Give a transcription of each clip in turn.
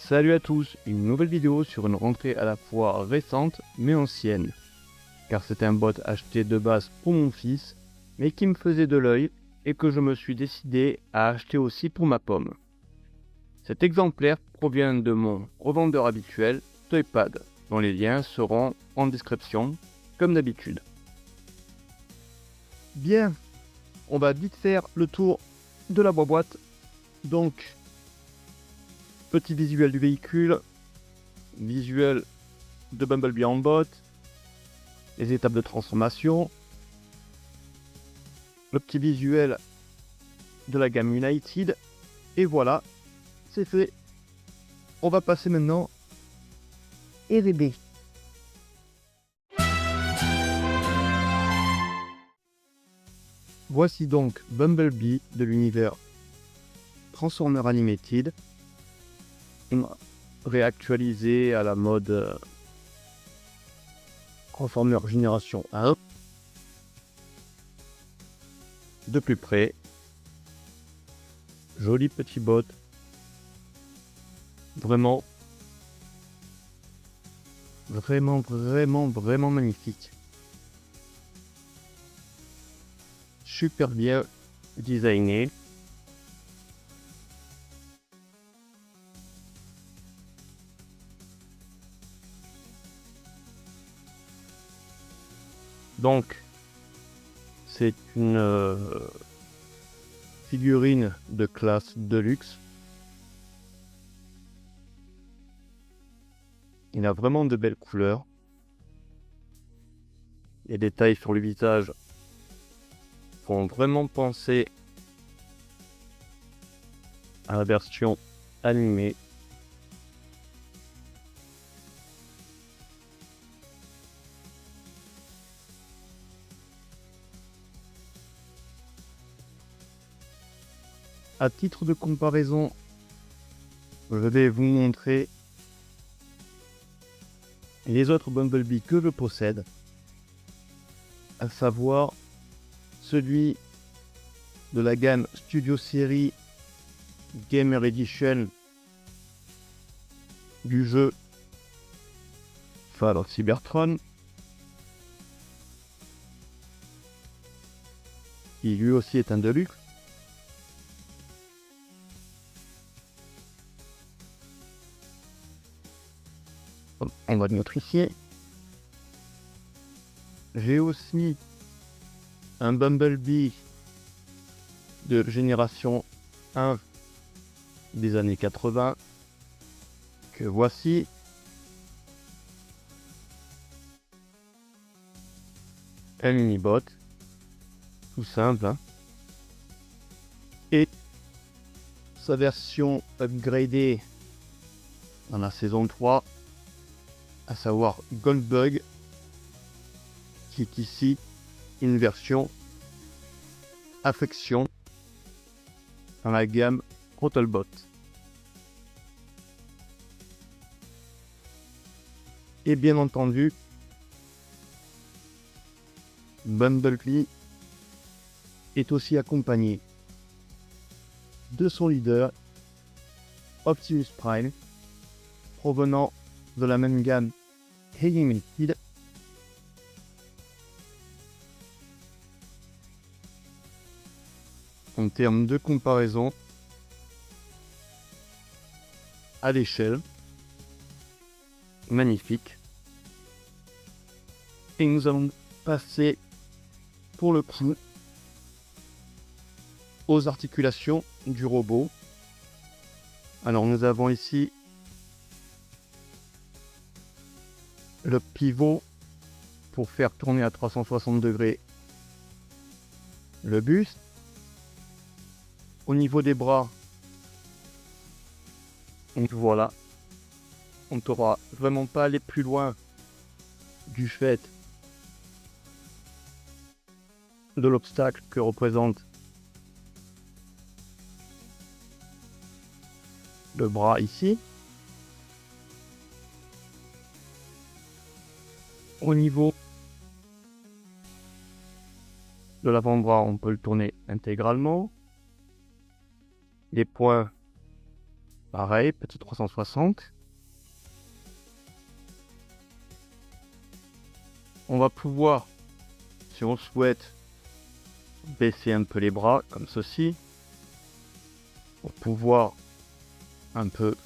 Salut à tous, une nouvelle vidéo sur une rentrée à la fois récente mais ancienne. Car c'est un bot acheté de base pour mon fils, mais qui me faisait de l'œil et que je me suis décidé à acheter aussi pour ma pomme. Cet exemplaire provient de mon revendeur habituel, Toypad, dont les liens seront en description, comme d'habitude. Bien, on va vite faire le tour de la boîte. Donc, petit visuel du véhicule, visuel de Bumblebee en bot, les étapes de transformation, le petit visuel de la gamme United, et voilà, c'est fait. On va passer maintenant RD. Voici donc Bumblebee de l'univers Transformer Animated, réactualisé à la mode Transformer Génération 1. De plus près, joli petit bot, vraiment magnifique, super bien designé. Donc, c'est une figurine de classe Deluxe. Il a vraiment de belles couleurs. Les détails sur le visage font vraiment penser à la version animée. À titre de comparaison, je vais vous montrer les autres Bumblebee que je possède, à savoir celui de la gamme Studio Series Gamer Edition du jeu Fall of Cybertron, qui lui aussi est un Deluxe. On va le mettre ici. J'ai aussi un Bumblebee de génération 1 des années 80 que voici. Un mini-bot, tout simple, hein. Et sa version upgradée dans la saison 3, à savoir Goldbug, qui est ici une version affection dans la gamme Throttlebot. Et bien entendu, Bumblebee est aussi accompagné de son leader Optimus Prime, provenant de la même gamme Animated. En termes de comparaison à l'échelle, magnifique. Et nous allons passer pour le coup aux articulations du robot. Alors nous avons ici le pivot pour faire tourner à 360 degrés le buste. Au niveau des bras, donc voilà, on ne pourra vraiment pas aller plus loin du fait de l'obstacle que représente le bras ici. Au niveau de l'avant-bras, on peut le tourner intégralement. Les points Pareil, petit 360. On va pouvoir, si on souhaite, baisser un peu les bras, comme ceci, pour pouvoir un peu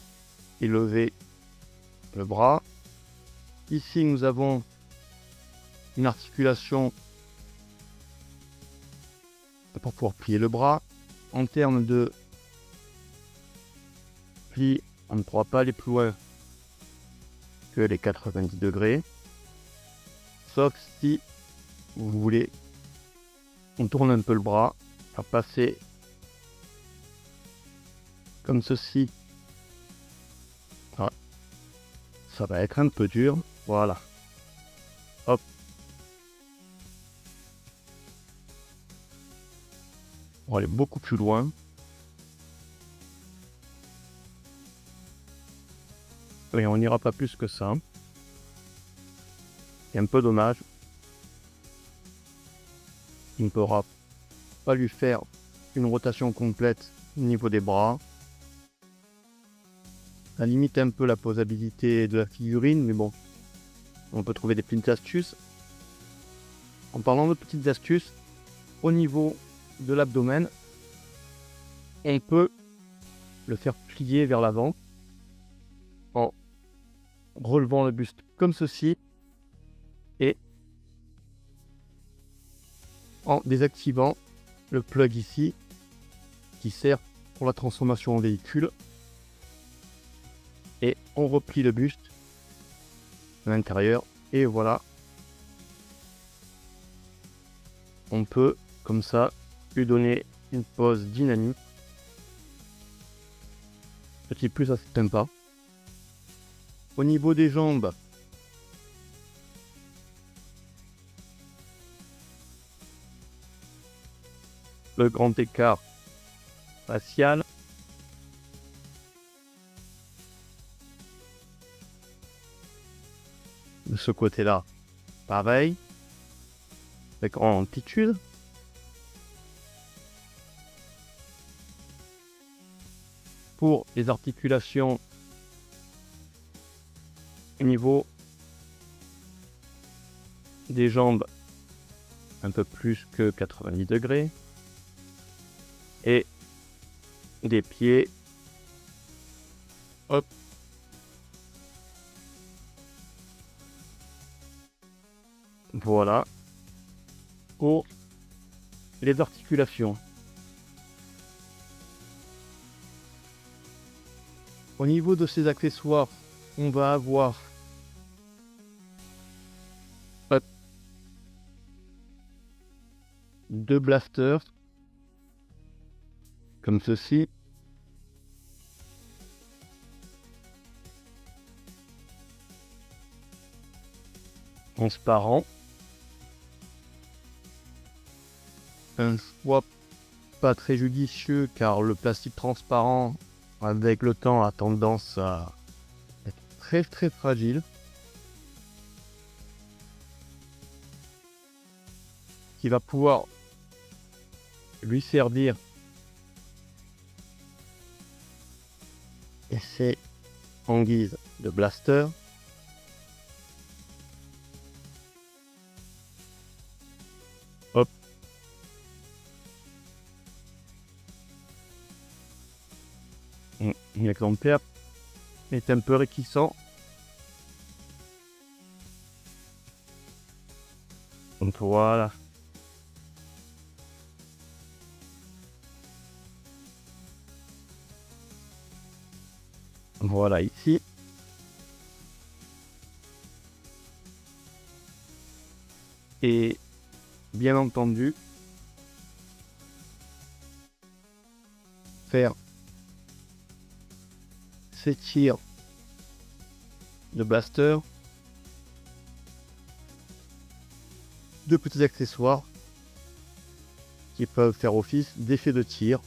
élever le bras. Ici, nous avons une articulation pour pouvoir plier le bras. En termes de pli, on ne pourra pas aller plus loin que les 90 degrés. Sauf si vous voulez, on tourne un peu le bras, faire passer comme ceci. Ah, ça va être un peu dur. Voilà. Hop. On va aller beaucoup plus loin. Et on n'ira pas plus que ça. C'est un peu dommage. On ne pourra pas lui faire une rotation complète au niveau des bras. Ça limite un peu la posabilité de la figurine, mais bon, on peut trouver des petites astuces. En parlant de petites astuces, au niveau de l'abdomen, on peut le faire plier vers l'avant en relevant le buste comme ceci et en désactivant le plug ici qui sert pour la transformation en véhicule, et on replie le buste à l'intérieur et voilà, on peut comme ça lui donner une pose dynamique. Petit plus, ça c'est sympa. Au niveau des jambes, le grand écart facial. De ce côté-là, pareil, avec en amplitude. Pour les articulations au niveau des jambes, un peu plus que 90 degrés. Et des pieds, hop, voilà, pour les articulations. Au niveau de ces accessoires, on va avoir deux blasters, comme ceci. Transparent. Un choix pas très judicieux car le plastique transparent avec le temps a tendance à être très très fragile. Qui va pouvoir lui servir. Et c'est en guise de blaster. Hop. L'exemplaire est un peu réticent. Donc voilà. Voilà ici. Et bien entendu, faire ces tirs de blaster, deux petits accessoires qui peuvent faire office d'effet de tir.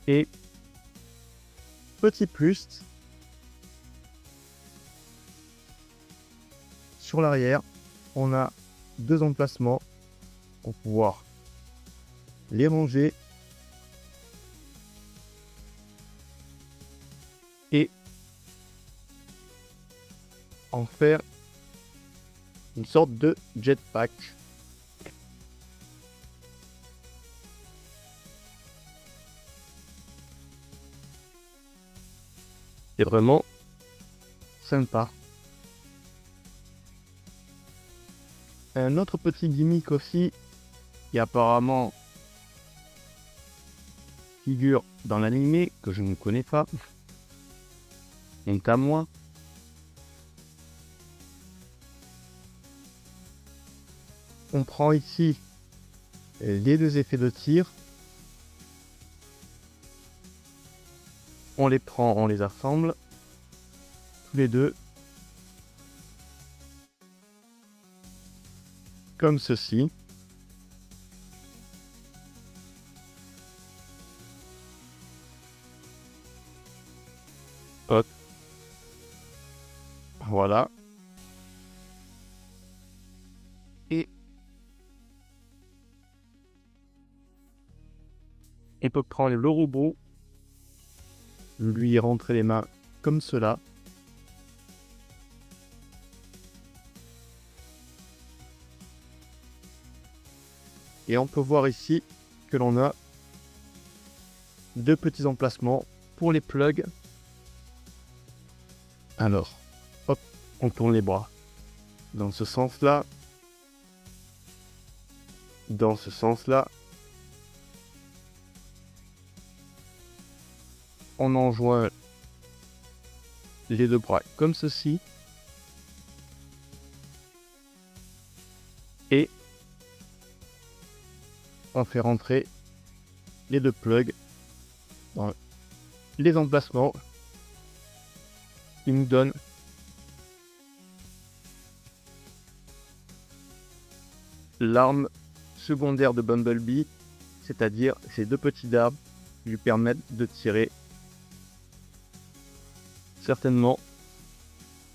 Et petit plus sur l'arrière, on a 2 emplacements pour pouvoir les ranger et en faire une sorte de jetpack. C'est vraiment sympa. Un autre petit gimmick aussi qui apparemment figure dans l'animé que je ne connais pas, honte à moi. On prend ici les 2 effets de tir, on les prend, on les assemble, tous les deux, comme ceci. Hop. Voilà. Et on peut prendre le robot, lui rentrer les mains comme cela. Et on peut voir ici que l'on a 2 petits emplacements pour les plugs. Alors, hop, on tourne les bras. Dans ce sens-là. Dans ce sens-là. On enjoint les 2 bras comme ceci. Et on fait rentrer les 2 plugs dans les emplacements qui nous donnent l'arme secondaire de Bumblebee, c'est-à-dire ces 2 petits dards qui lui permettent de tirer certainement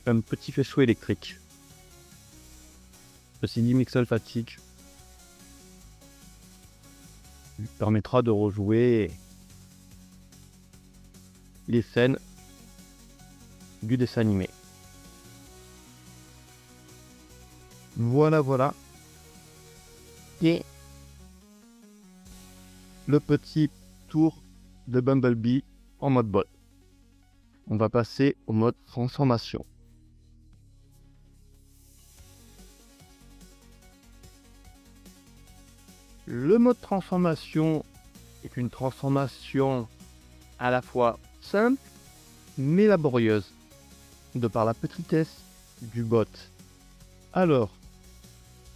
un petit faisceau électrique. Ceci dit, Mixel Fatigue lui permettra de rejouer les scènes du dessin animé. Voilà. Et le petit tour de Bumblebee en mode bot. On va passer au mode transformation. Le mode transformation est une transformation à la fois simple mais laborieuse de par la petitesse du bot. Alors,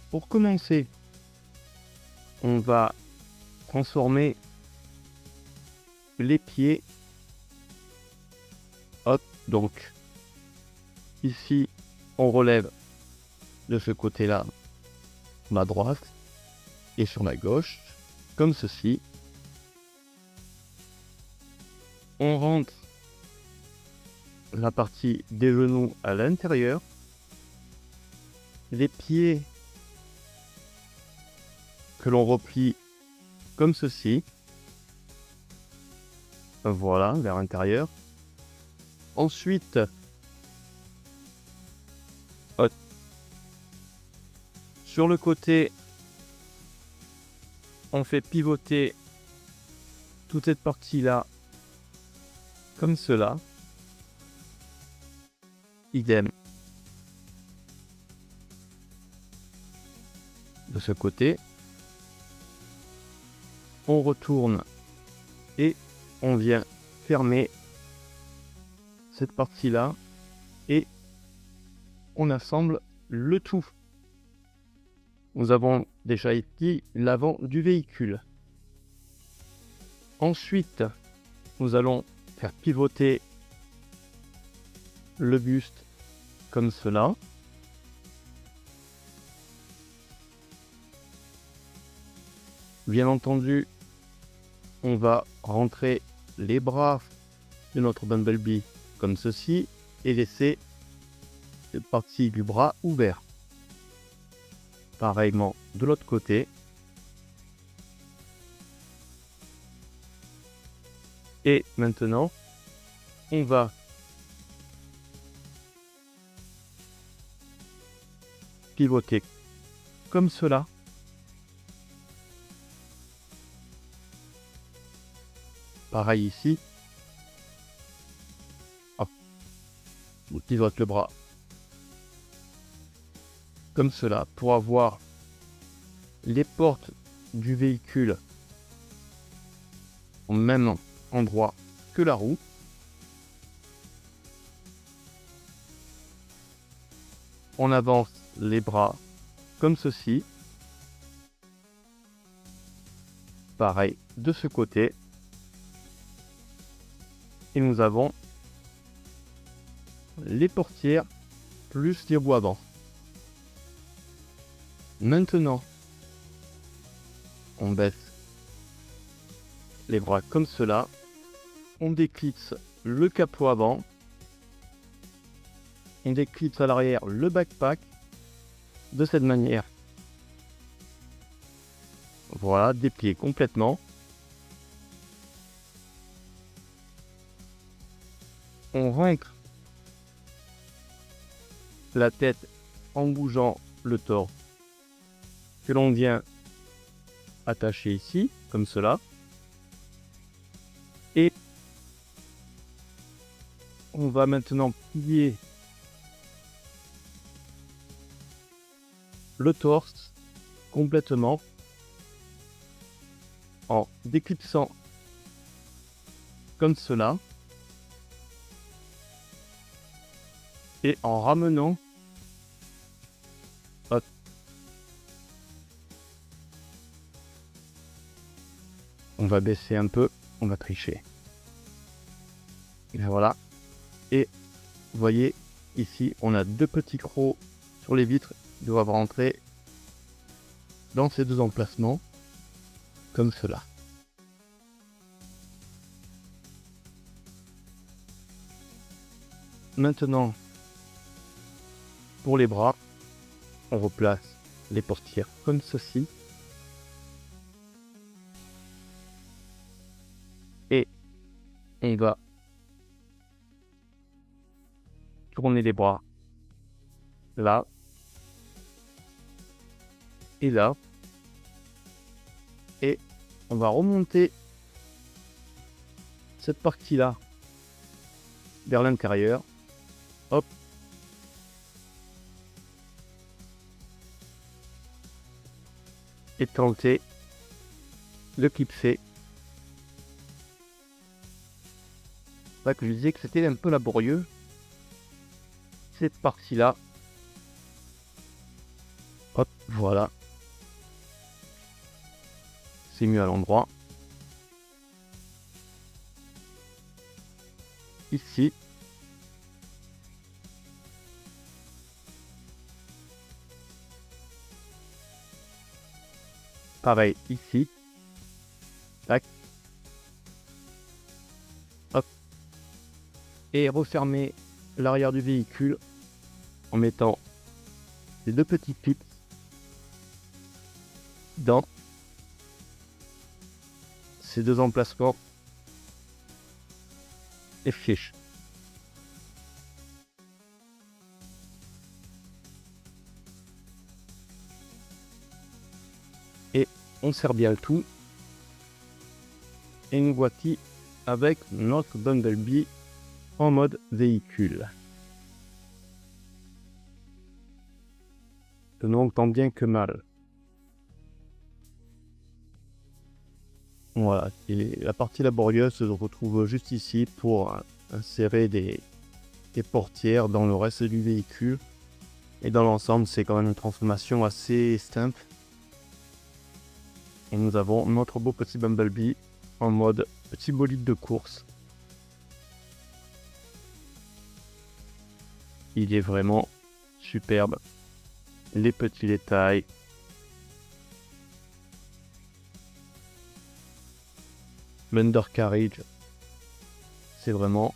pour commencer, on va transformer les pieds. Hop, donc ici on relève de ce côté-là sur la droite et sur la gauche, comme ceci. On rentre la partie des genoux à l'intérieur, les pieds que l'on replie comme ceci. Voilà, vers l'intérieur. Ensuite, hop, sur le côté, on fait pivoter toute cette partie-là comme cela. Idem de ce côté. On retourne et on vient fermer cette partie-là et on assemble le tout. Nous avons déjà ici l'avant du véhicule. Ensuite, nous allons faire pivoter le buste comme cela. Bien entendu, on va rentrer les bras de notre Bumblebee comme ceci et laisser cette partie du bras ouvert. pareillement de l'autre côté. Et maintenant, on va pivoter comme cela. Pareil ici. Hop. On pivote le bras comme cela pour avoir les portes du véhicule au même endroit que la roue. On avance les bras comme ceci. Pareil de ce côté. Et nous avons les portières plus les roues avant. Maintenant, on baisse les bras comme cela. On déclipse le capot avant. On déclipse à l'arrière le backpack de cette manière. Voilà, déplié complètement. On rentre la tête en bougeant le torse que l'on vient attacher ici, comme cela. Et on va maintenant plier le torse complètement en déclipsant comme cela et en ramenant. Hop. On va baisser un peu, on va tricher. Et voilà. Et vous voyez ici, on a deux petits crocs sur les vitres qui doivent rentrer dans ces deux emplacements, comme cela. Maintenant, pour les bras, on replace les portières comme ceci. Et on va tourner les bras là et là. Et on va remonter cette partie-là vers l'intérieur. Hop. Et tenter de clipser. C'est vrai que je disais que c'était un peu laborieux. Cette partie-là. Hop, voilà. C'est mieux à l'endroit. Ici. Pareil ici. Tac. Hop. Et refermer l'arrière du véhicule en mettant les deux petits clips dans ces deux emplacements et fiche. Et on serre bien le tout. Et nous voici avec notre Bumblebee en mode véhicule. Donc tant bien que mal. Voilà, et la partie laborieuse se retrouve juste ici pour insérer des portières dans le reste du véhicule. Et dans l'ensemble, c'est quand même une transformation assez simple. Et nous avons notre beau petit Bumblebee en mode petit bolide de course. Il est vraiment superbe. Les petits détails. L'undercarriage, c'est vraiment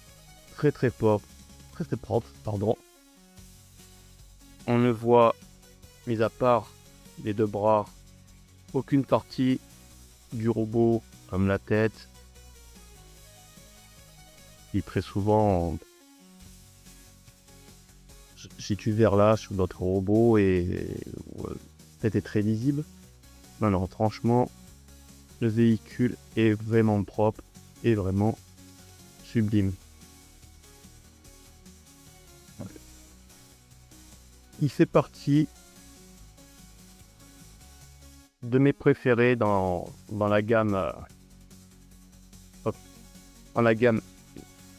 très propre, pardon. On ne voit, mis à part les deux bras, aucune partie du robot, comme la tête, qui très souvent situe vers là sur notre robot et la tête est très lisible. Non, franchement, le véhicule est vraiment propre et vraiment sublime. Il fait partie de mes préférés dans la gamme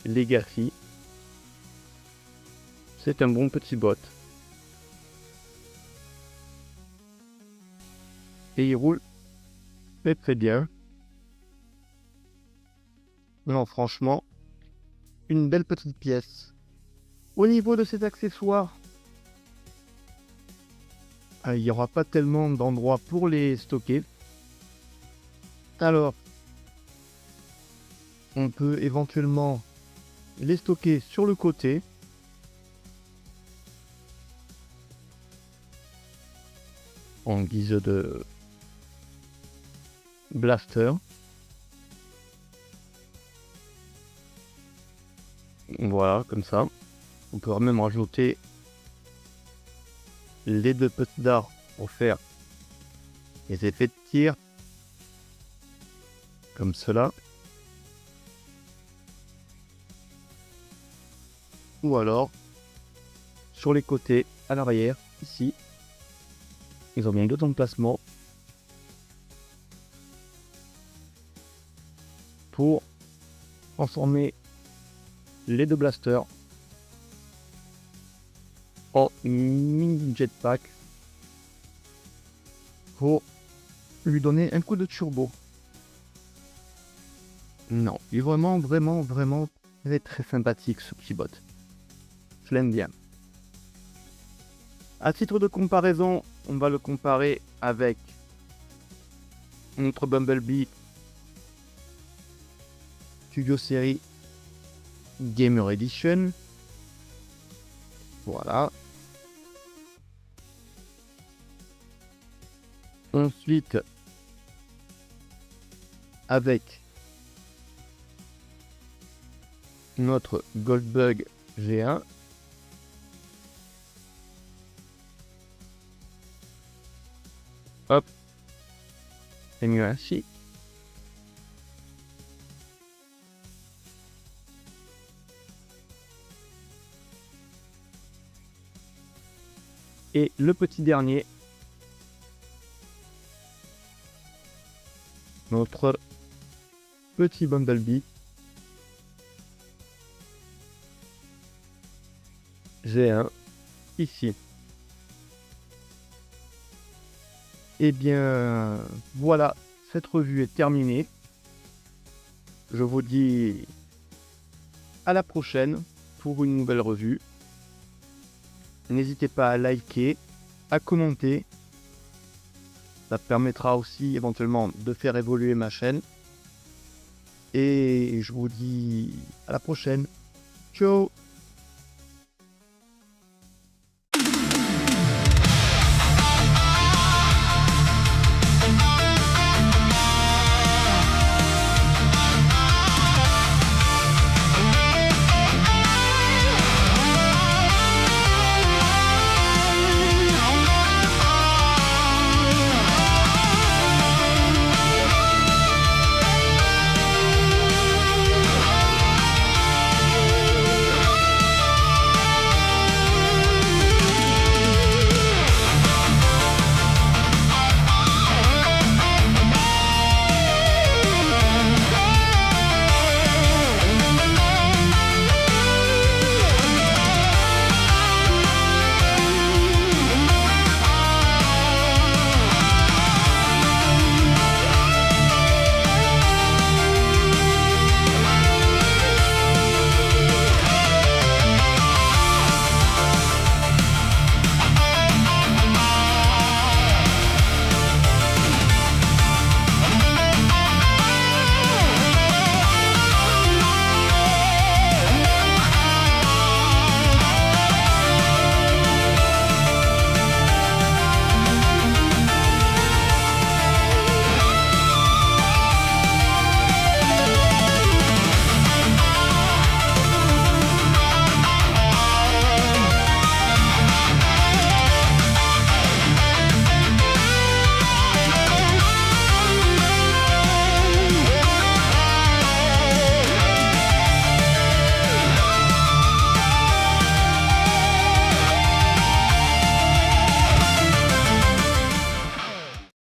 Legacy. C'est un bon petit bot. Et il roule très bien. Non, franchement, une belle petite pièce. Au niveau de ses accessoires, il n'y aura pas tellement d'endroits pour les stocker. Alors, on peut éventuellement les stocker sur le côté. En guise de blaster. Voilà, comme ça. On peut même rajouter les deux petits dards pour faire les effets de tir. Comme cela. Ou alors, sur les côtés, à l'arrière, ici, ils ont bien d'autres emplacements pour transformer les deux blasters en mini jetpack pour lui donner un coup de turbo. Non, il est vraiment très sympathique ce petit bot. Je l'aime bien. À titre de comparaison, on va le comparer avec notre Bumblebee Studio Series Gamer Edition. Voilà. Ensuite, avec notre Goldbug G1. Hop, c'est mieux ainsi. Et le petit dernier, notre petit Bumblebee G1 ici. Et bien voilà, cette revue est terminée. Je vous dis à la prochaine pour une nouvelle revue. N'hésitez pas à liker, à commenter. Ça permettra aussi éventuellement de faire évoluer ma chaîne. Et je vous dis à la prochaine. Ciao!